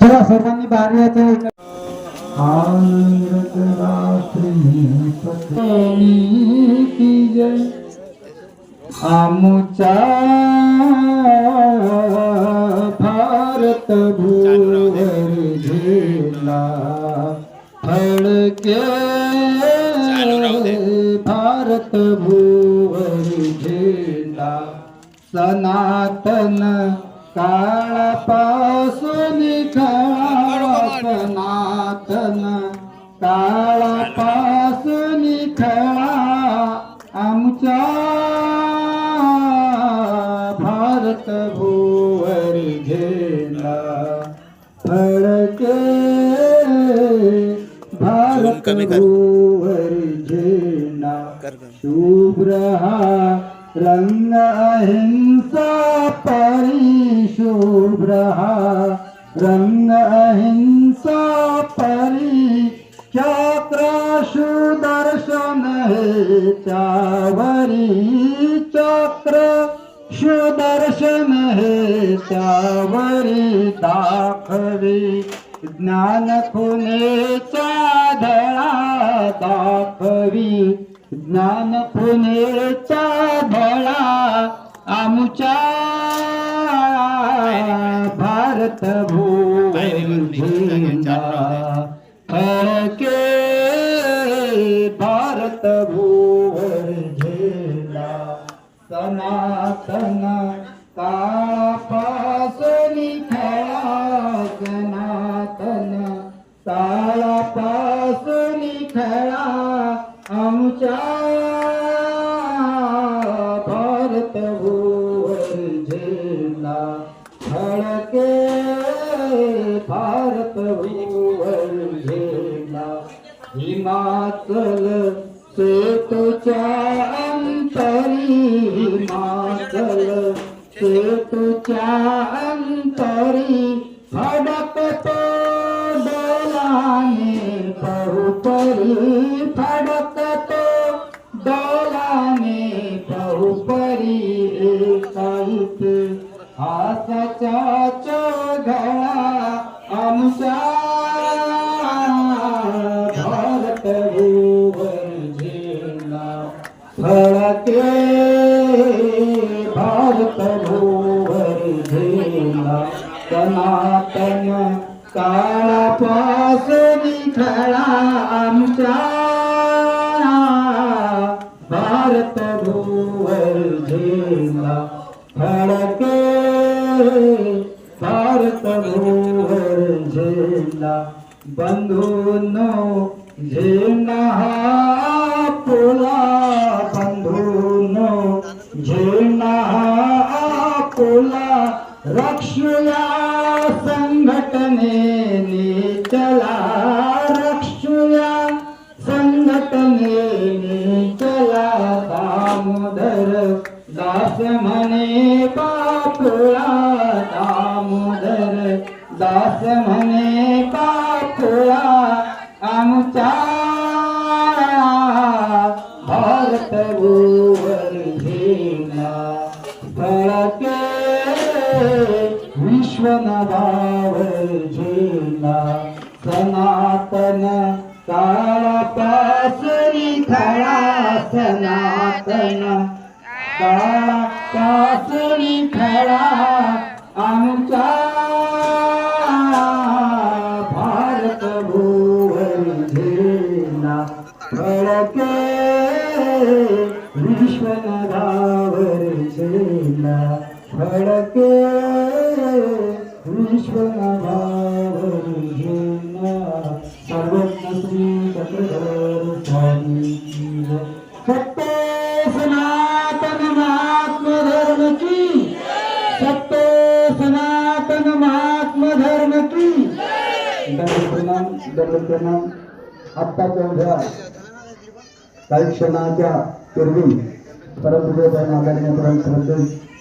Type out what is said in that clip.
चला सर्वांनी बाहेर आमुचा भारत भूवर झेला फडके भारत भूवर झेला सनातन काळापासून खळा सनातन काळापासून खळा आमच्या भारत भूवर झेला फडके भारत भूवर झेला शुभ्र हा रंग अहिंसा परी शुभ्र हा रंग अहिंसा परी चक्र सुदर्शन हे चावरी चक्र सुदर्शन हे चावरी दाखवी ज्ञान खुनेचा धळा दाखवी ज्ञान खुनेचा धळा आमच्या भारत भूवर झेला फडके भारत भूवर झेला सनातन काळापासून खळा सनातन काळापासून खळा आमच्या भारत भूवर झेला फडके भारत भूवर झेला हिमाचल सेतूच्या अंतरी हिमाचल सेतूच्या अंतरी फडकतो डोलाने बहुपरी फडकतो डोलाने बहुपरी एकाईचे आसाच्या चोघळा आमच्या भारत भूवर झेला फडके भारत भूवर झेला सनातन काळापासून खळा आमच्या भारत भूवर झेला फडके भारत भूवर झेला बंधूंनो झेला हा पुला बंधूंनो झेला हा पुला रक्षुया संघटनेने चला रक्षुया संघटनेने चला दामोदर दास म्हणे बापुळा दामोदर दास म्हणे बापुळा आमच्या भारत भूवर झेला फडके विश्वनाभावर झेला सनातन काळापासून खळा सनातन काळापासून खळा आमच्या भारत भूवर झेला फडके विश्वनाभावर झेला फडके विश्वनाभावर झेला सर्वज्ञ श्री चक्रधर स्वामी की जय। सत्य सनातन महात्मा धर्म की सत्य सनातन महात्मा धर्म की दंड प्रणाम आत्ताच्या उभ्या काही क्षणाच्या पूर्वी परमपूज्य माननीय परम श्रद्धेय